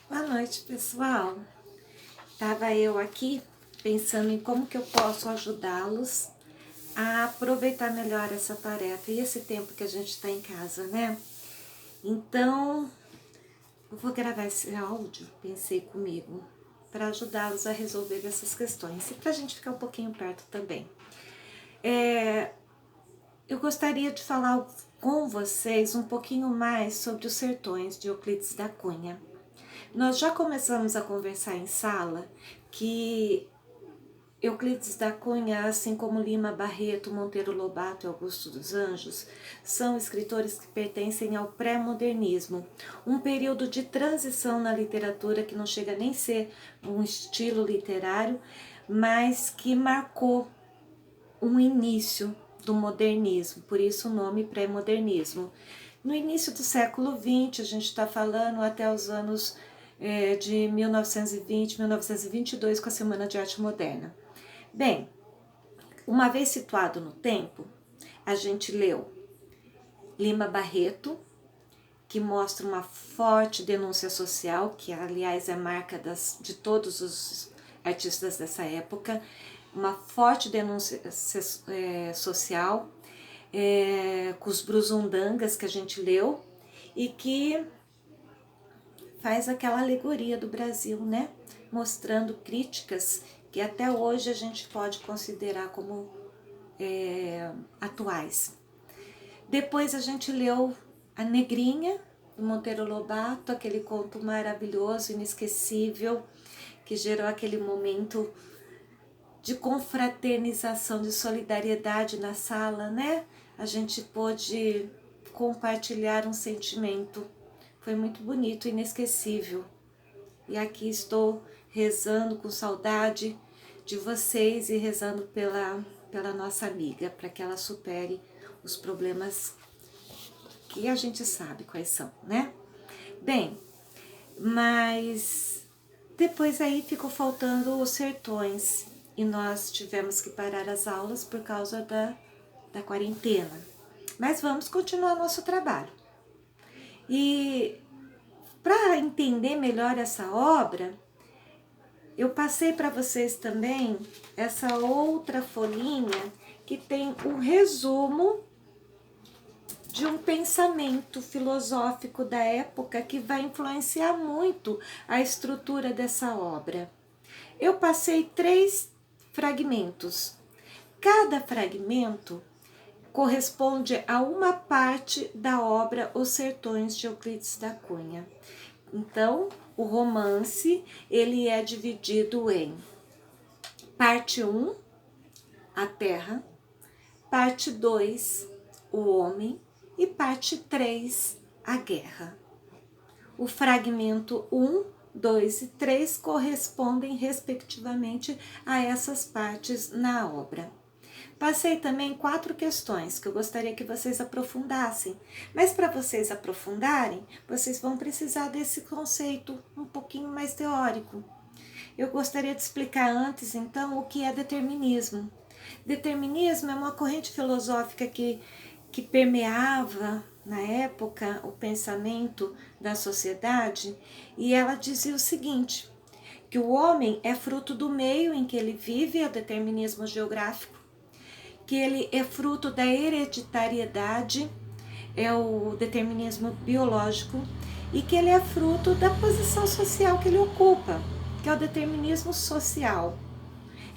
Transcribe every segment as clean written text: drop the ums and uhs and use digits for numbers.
Boa noite, pessoal. Tava eu aqui pensando em como que eu posso ajudá-los a aproveitar melhor essa tarefa e esse tempo que a gente está em casa, né? Então, eu vou gravar esse áudio, pensei comigo, para ajudá-los a resolver essas questões e para a gente ficar um pouquinho perto também. Eu gostaria de falar com vocês um pouquinho mais sobre os sertões de Euclides da Cunha. Nós já começamos a conversar em sala que Euclides da Cunha, assim como Lima Barreto, Monteiro Lobato e Augusto dos Anjos, são escritores que pertencem ao pré-modernismo, um período de transição na literatura que não chega nem a ser um estilo literário, mas que marcou um início do modernismo, por isso o nome pré-modernismo. No início do século XX, a gente está falando até os anos de 1920, 1922, com a Semana de Arte Moderna. Bem, uma vez situado no tempo, a gente leu Lima Barreto, que mostra uma forte denúncia social, que aliás é marca de todos os artistas dessa época, uma forte denúncia social, com os Brusundangas que a gente leu, e que faz aquela alegoria do Brasil, né? Mostrando críticas que até hoje a gente pode considerar como atuais. Depois a gente leu A Negrinha, do Monteiro Lobato, aquele conto maravilhoso, inesquecível, que gerou aquele momento de confraternização, de solidariedade na sala, né? A gente pôde compartilhar um sentimento. Foi muito bonito, inesquecível. E aqui estou rezando com saudade de vocês e rezando pela nossa amiga, para que ela supere os problemas que a gente sabe quais são, né? Bem, mas depois aí ficou faltando os sertões e nós tivemos que parar as aulas por causa da quarentena. Mas vamos continuar nosso trabalho. E para entender melhor essa obra, eu passei para vocês também essa outra folhinha que tem um resumo de um pensamento filosófico da época que vai influenciar muito a estrutura dessa obra. Eu passei 3 fragmentos. Cada fragmento corresponde a uma parte da obra Os Sertões de Euclides da Cunha. Então, o romance ele é dividido em parte 1, a terra, parte 2, o homem e parte 3, a guerra. O fragmento 1, 2 e 3 correspondem respectivamente a essas partes na obra. Passei também 4 questões que eu gostaria que vocês aprofundassem, mas para vocês aprofundarem, vocês vão precisar desse conceito um pouquinho mais teórico. Eu gostaria de explicar antes, então, o que é determinismo. Determinismo é uma corrente filosófica que permeava, na época, o pensamento da sociedade, e ela dizia o seguinte, que o homem é fruto do meio em que ele vive, é o determinismo geográfico, que ele é fruto da hereditariedade, é o determinismo biológico, e que ele é fruto da posição social que ele ocupa, que é o determinismo social.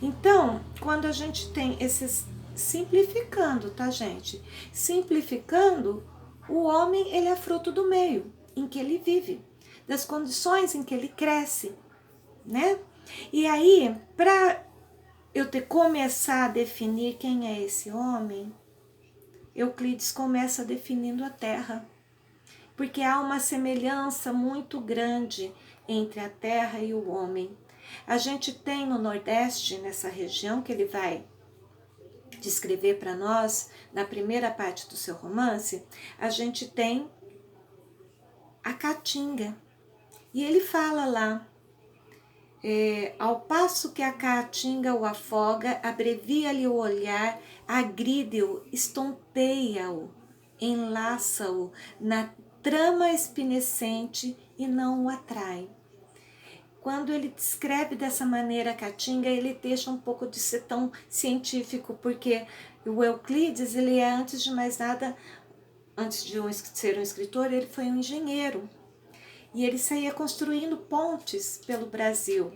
Então, quando a gente tem esses, simplificando, tá, gente? Simplificando, o homem ele é fruto do meio em que ele vive, das condições em que ele cresce, né? E aí, para eu começar a definir quem é esse homem, Euclides começa definindo a terra, porque há uma semelhança muito grande entre a terra e o homem. A gente tem no Nordeste, nessa região que ele vai descrever para nós, na primeira parte do seu romance, a gente tem a Caatinga. E ele fala lá, ao passo que a Caatinga o afoga, abrevia-lhe o olhar, agride-o, estonteia-o, enlaça-o na trama espinescente e não o atrai. quando ele descreve dessa maneira a caatinga, ele deixa um pouco de ser tão científico, porque o Euclides, ele é, antes de mais nada, antes de ser um escritor, ele foi um engenheiro. E ele saía construindo pontes pelo Brasil.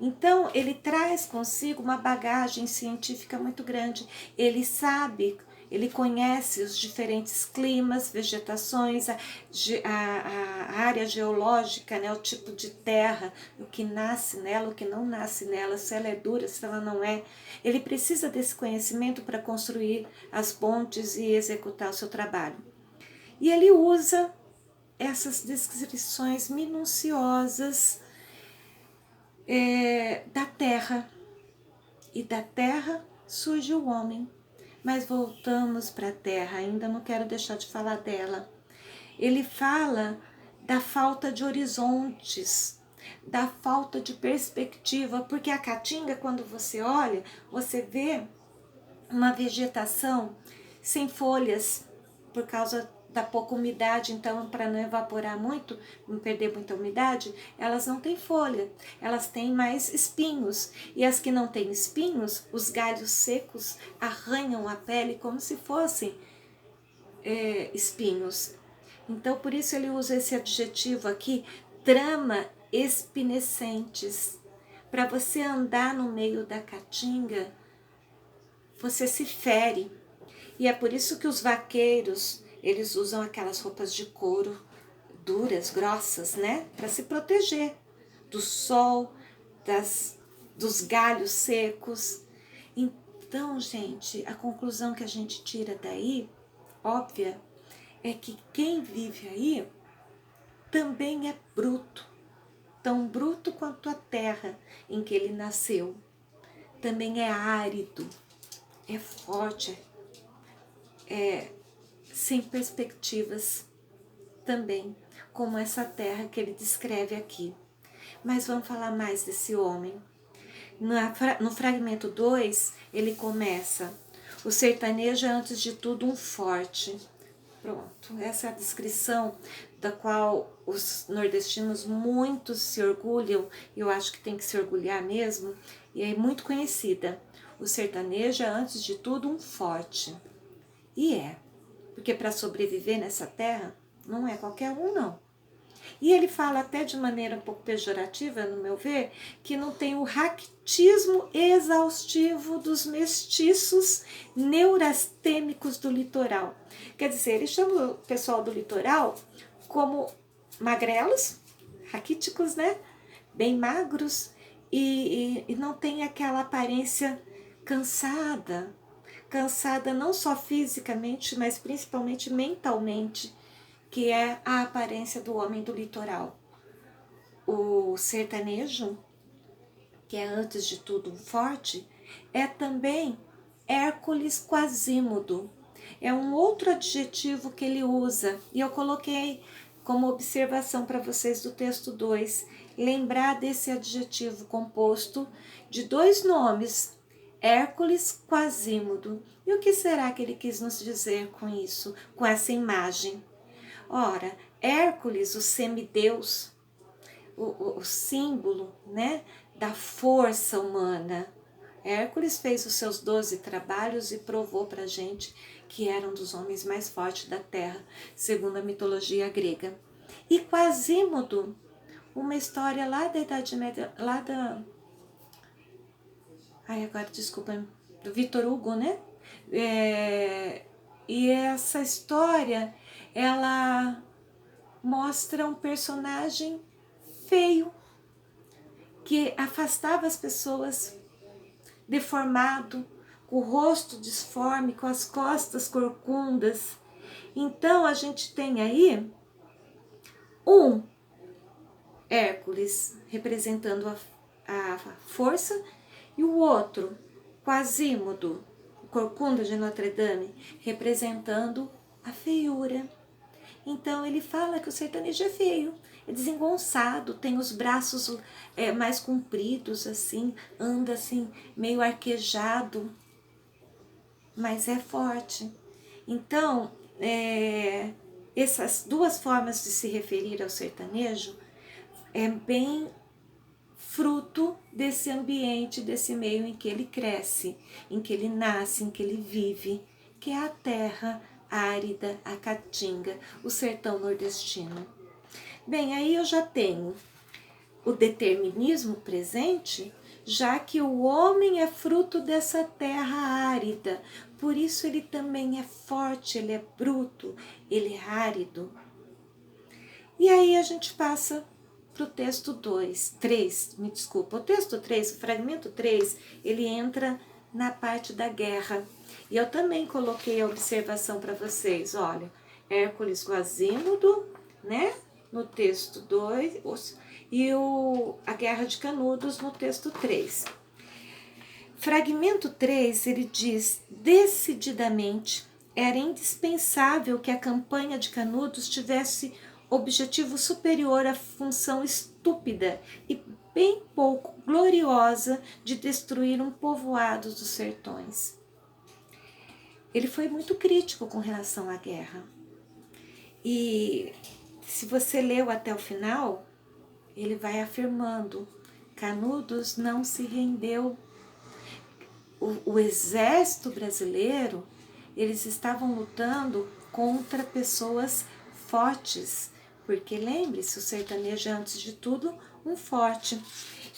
Então, ele traz consigo uma bagagem científica muito grande. Ele sabe, ele conhece os diferentes climas, vegetações, a área geológica, né, o tipo de terra, o que nasce nela, o que não nasce nela, se ela é dura, se ela não é. Ele precisa desse conhecimento para construir as pontes e executar o seu trabalho. E ele usa essas descrições minuciosas da terra. E da terra surge o homem. Mas voltamos para a terra, ainda não quero deixar de falar dela. Ele fala da falta de horizontes, da falta de perspectiva, porque a caatinga, quando você olha, você vê uma vegetação sem folhas, por causa da pouca umidade. Então, para não evaporar muito, não perder muita umidade, elas não têm folha, elas têm mais espinhos. E as que não têm espinhos, os galhos secos arranham a pele como se fossem espinhos. Então, por isso ele usa esse adjetivo aqui, trama espinescentes. Para você andar no meio da caatinga, você se fere. E é por isso que os vaqueiros, eles usam aquelas roupas de couro duras, grossas, né? Para se proteger do sol, dos galhos secos. Então, gente, a conclusão que a gente tira daí, óbvia, é que quem vive aí também é bruto. Tão bruto quanto a terra em que ele nasceu. Também é árido, é forte, sem perspectivas também, como essa terra que ele descreve aqui. Mas vamos falar mais desse homem. No fragmento 2, ele começa: o sertanejo é antes de tudo um forte. Pronto, essa é a descrição da qual os nordestinos muitos se orgulham, e eu acho que tem que se orgulhar mesmo, e é muito conhecida. O sertanejo é antes de tudo um forte. E porque para sobreviver nessa terra não é qualquer um, não. E ele fala até de maneira um pouco pejorativa, no meu ver, que não tem o raquitismo exaustivo dos mestiços neurastêmicos do litoral. Quer dizer, ele chama o pessoal do litoral como magrelos, raquíticos, né? Bem magros, e não tem aquela aparência cansada não só fisicamente, mas principalmente mentalmente, que é a aparência do homem do litoral. O sertanejo, que é antes de tudo um forte, é também Hércules Quasímodo. É um outro adjetivo que ele usa, e eu coloquei como observação para vocês do texto 2, lembrar desse adjetivo composto de dois nomes, Hércules Quasímodo. E o que será que ele quis nos dizer com isso, com essa imagem? Ora, Hércules, o semideus, o símbolo, né, da força humana. Hércules fez os seus 12 trabalhos e provou para a gente que era um dos homens mais fortes da Terra, segundo a mitologia grega. E Quasímodo, uma história lá da Idade Média, lá da... Ai, agora desculpa, do Victor Hugo, né? E essa história, ela mostra um personagem feio, que afastava as pessoas, deformado, com o rosto disforme, com as costas corcundas. Então a gente tem aí um Hércules representando a força e o outro, Quasímodo, o corcunda de Notre Dame, representando a feiura. Então ele fala que o sertanejo é feio, é desengonçado, tem os braços mais compridos, assim, anda assim, meio arquejado, mas é forte. Então, essas duas formas de se referir ao sertanejo é bem fruto desse ambiente, desse meio em que ele cresce, em que ele nasce, em que ele vive, que é a terra árida, a caatinga, o sertão nordestino. Bem, aí eu já tenho o determinismo presente, já que o homem é fruto dessa terra árida, por isso ele também é forte, ele é bruto, ele é árido. E aí a gente passa para o texto 3, me desculpa, o texto 3, o fragmento 3, ele entra na parte da guerra. E eu também coloquei a observação para vocês, olha, Hércules Quasímodo, né, no texto 2, e a Guerra de Canudos no texto 3. Fragmento 3, ele diz, decididamente, era indispensável que a campanha de Canudos tivesse objetivo superior à função estúpida e bem pouco gloriosa de destruir um povoado dos sertões. Ele foi muito crítico com relação à guerra. E se você leu até o final, ele vai afirmando, Canudos não se rendeu. O exército brasileiro, eles estavam lutando contra pessoas fortes, porque lembre-se, o sertanejo é antes de tudo um forte.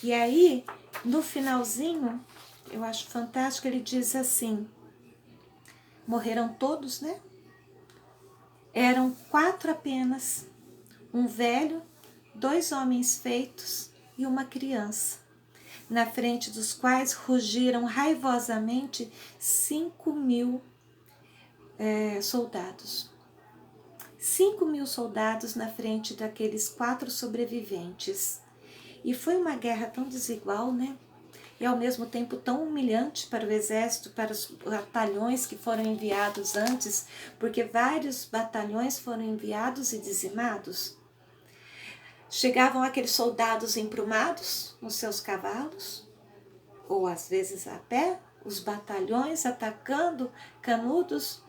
E aí, no finalzinho, eu acho fantástico, ele diz assim, morreram todos, né? Eram 4 apenas, um velho, 2 homens feitos e uma criança, na frente dos quais rugiram raivosamente 5.000 soldados. 5.000 soldados na frente daqueles 4 sobreviventes. E foi uma guerra tão desigual, né? E ao mesmo tempo tão humilhante para o exército, para os batalhões que foram enviados antes, porque vários batalhões foram enviados e dizimados. Chegavam aqueles soldados emprumados nos seus cavalos, ou às vezes a pé, os batalhões atacando Canudos,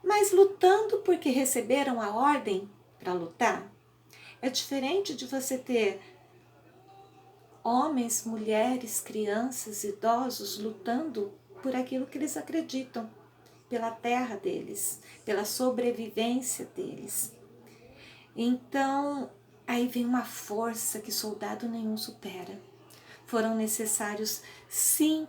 mas lutando porque receberam a ordem para lutar. É diferente de você ter homens, mulheres, crianças, idosos lutando por aquilo que eles acreditam, pela terra deles, pela sobrevivência deles. Então, aí vem uma força que soldado nenhum supera. Foram necessários 5